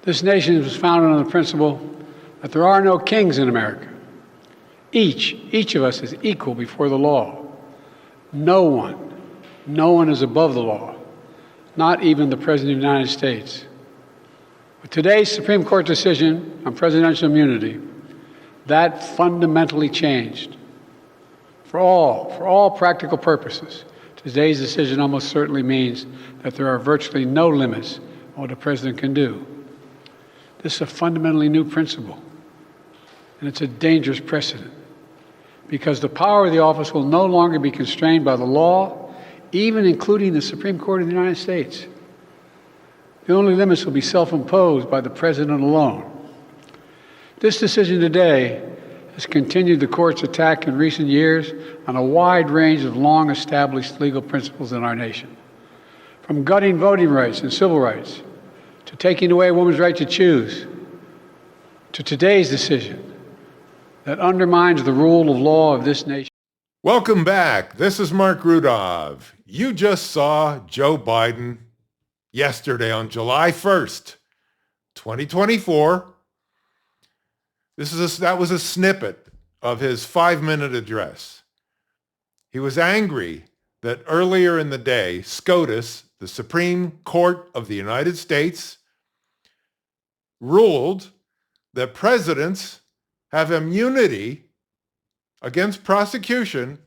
This nation was founded on the principle that there are no kings in America. Each of us is equal before the law. No one is above the law, not even the President of the United States. With today's Supreme Court decision on presidential immunity, that fundamentally changed. For all practical purposes, today's decision almost certainly means that there are virtually no limits on what a president can do. This is a fundamentally new principle, and it's a dangerous precedent, because the power of the office will no longer be constrained by the law, even including the Supreme Court of the United States. The only limits will be self-imposed by the president alone. This decision today has continued the court's attack in recent years on a wide range of long-established legal principles in our nation, from gutting voting rights and civil rights, to taking away a woman's right to choose, to today's decision that undermines the rule of law of this nation. Welcome back. This is Marc Rudov. You just saw Joe Biden yesterday on July 1st, 2024. That was a snippet of his 5-minute address. He was angry that earlier in the day, SCOTUS, the Supreme Court of the United States, ruled that presidents have immunity against prosecution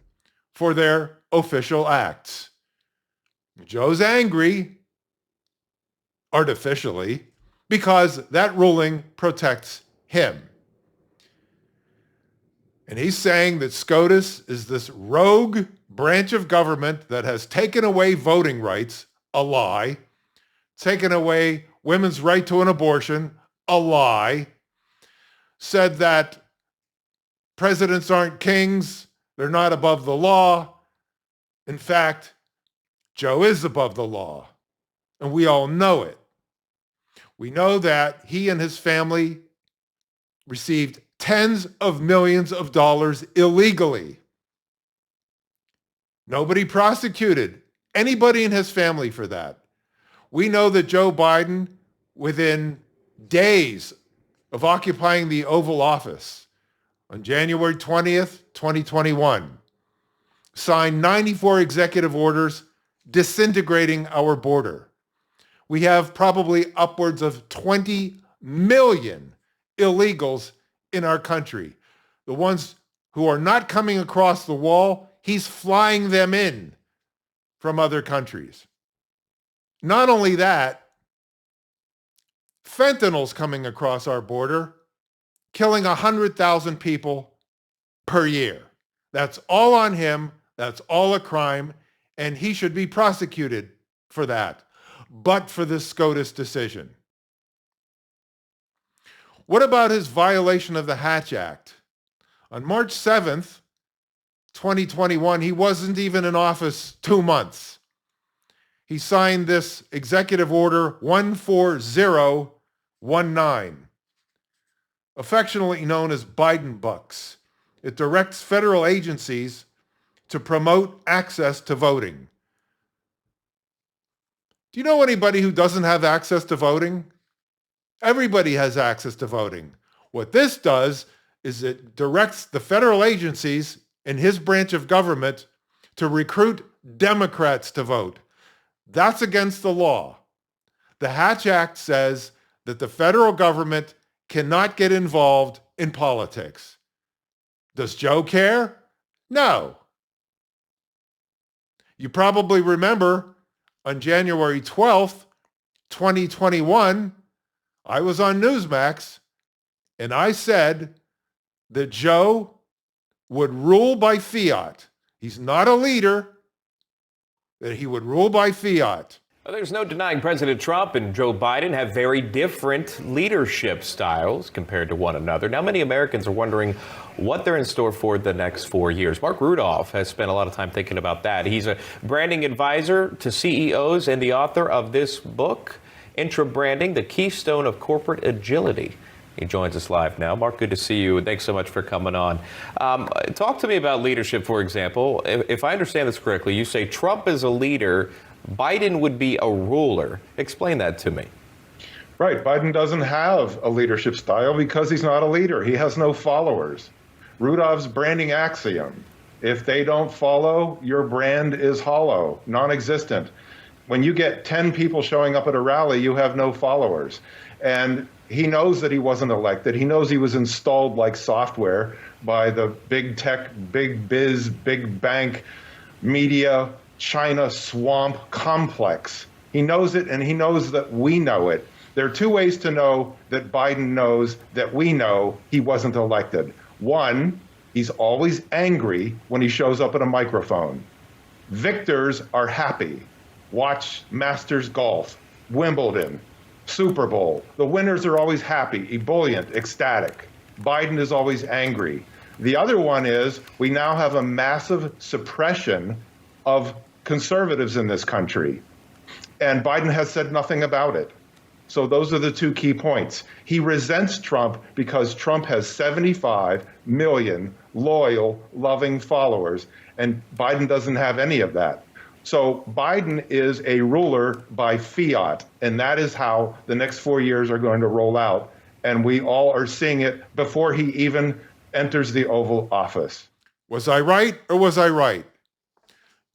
for their official acts. Joe's angry, artificially, because that ruling protects him. And he's saying that SCOTUS is this rogue branch of government that has taken away voting rights, a lie, taken away women's right to an abortion, a lie, said that presidents aren't kings, they're not above the law. In fact, Joe is above the law, and we all know it. We know that he and his family received tens of millions of dollars illegally. Nobody prosecuted anybody in his family for that. We know that Joe Biden, within days of occupying the Oval Office on January 20th, 2021, signed 94 executive orders disintegrating our border. We have probably upwards of 20 million illegals in our country. The ones who are not coming across the wall, he's flying them in from other countries. Not only that, fentanyl's coming across our border, killing 100,000 people per year. That's all on him. That's all a crime. And he should be prosecuted for that, but for this SCOTUS decision. What about his violation of the Hatch Act? On March 7th, 2021, he wasn't even in office 2 months. He signed this Executive Order 14019, affectionately known as Biden Bucks. It directs federal agencies to promote access to voting. Do you know anybody who doesn't have access to voting? Everybody has access to voting. What this does is it directs the federal agencies in his branch of government to recruit Democrats to vote. That's against the law. The Hatch Act says that the federal government cannot get involved in politics. Does Joe care? No. You probably remember on January 12th, 2021, I was on Newsmax, and I said that Joe would rule by fiat. He's not a leader, that he would rule by fiat. Well, there's no denying President Trump and Joe Biden have very different leadership styles compared to one another. Now, many Americans are wondering what they're in store for the next 4 years. Marc Rudov has spent a lot of time thinking about that. He's a branding advisor to CEOs and the author of this book, Intra-Branding, the Keystone of Corporate Agility. He joins us live now. Marc, good to see you. Thanks so much for coming on. Talk to me about leadership, for example. If I understand this correctly, you say Trump is a leader, Biden would be a ruler. Explain that to me. Right. Biden doesn't have a leadership style because he's not a leader. He has no followers. Rudov's branding axiom: if they don't follow, your brand is hollow, non-existent. When you get 10 people showing up at a rally, you have no followers. And he knows that he wasn't elected. He knows he was installed like software by the big tech, big biz, big bank, media, China swamp complex. He knows it, and he knows that we know it. There are two ways to know that Biden knows that we know he wasn't elected. One, he's always angry when he shows up at a microphone. Victors are happy. Watch Masters Golf, Wimbledon, Super Bowl. The winners are always happy, ebullient, ecstatic. Biden is always angry. The other one is we now have a massive suppression of conservatives in this country, and Biden has said nothing about it. So those are the two key points. He resents Trump because Trump has 75 million loyal, loving followers, and Biden doesn't have any of that. So Biden is a ruler by fiat, and that is how the next 4 years are going to roll out. And we all are seeing it before he even enters the Oval Office. Was I right or was I right?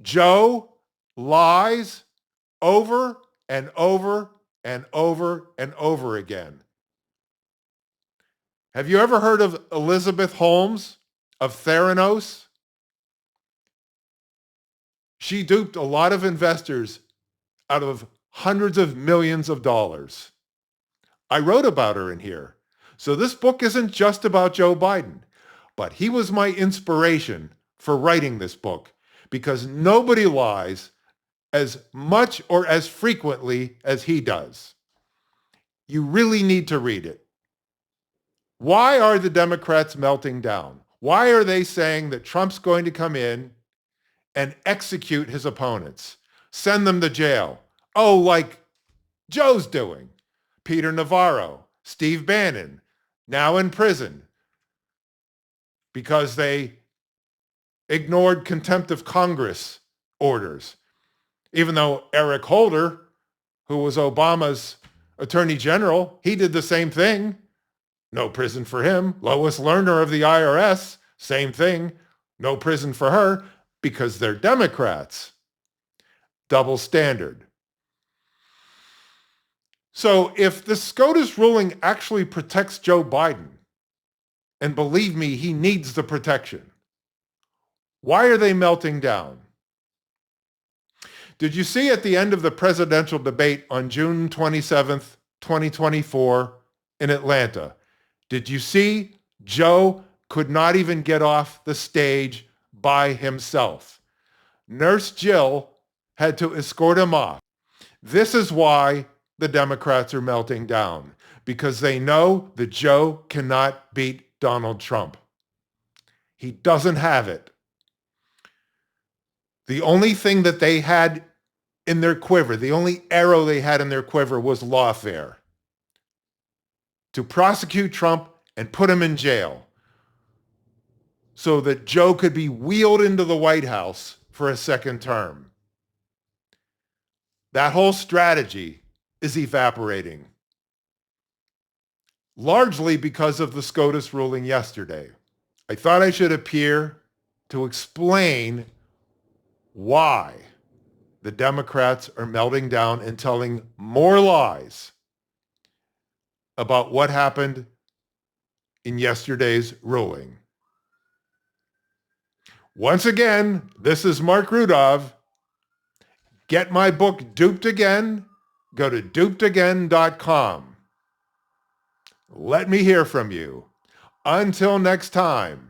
Joe lies over and over and over and over again. Have you ever heard of Elizabeth Holmes of Theranos? She duped a lot of investors out of hundreds of millions of dollars. I wrote about her in here. So this book isn't just about Joe Biden, but he was my inspiration for writing this book because nobody lies as much or as frequently as he does. You really need to read it. Why are the Democrats melting down? Why are they saying that Trump's going to come in and execute his opponents, send them to jail? Oh, like Joe's doing. Peter Navarro, Steve Bannon, now in prison because they ignored contempt of Congress orders. Even though Eric Holder, who was Obama's attorney general, he did the same thing. No prison for him. Lois Lerner of the IRS, same thing. No prison for her because they're Democrats. Double standard. So if the SCOTUS ruling actually protects Joe Biden, and believe me, he needs the protection, why are they melting down? Did you see at the end of the presidential debate on June 27th, 2024 in Atlanta, did you see Joe could not even get off the stage by himself? Nurse Jill had to escort him off. This is why the Democrats are melting down, because they know that Joe cannot beat Donald Trump. He doesn't have it. The only thing that they had in their quiver, the only arrow they had in their quiver was lawfare. To prosecute Trump and put him in jail so that Joe could be wheeled into the White House for a second term. That whole strategy is evaporating, largely because of the SCOTUS ruling yesterday. I thought I should appear to explain why the Democrats are melting down and telling more lies about what happened in yesterday's ruling. Once again, this is Marc Rudov. Get my book, Duped Again. Go to dupedagain.com. Let me hear from you. Until next time.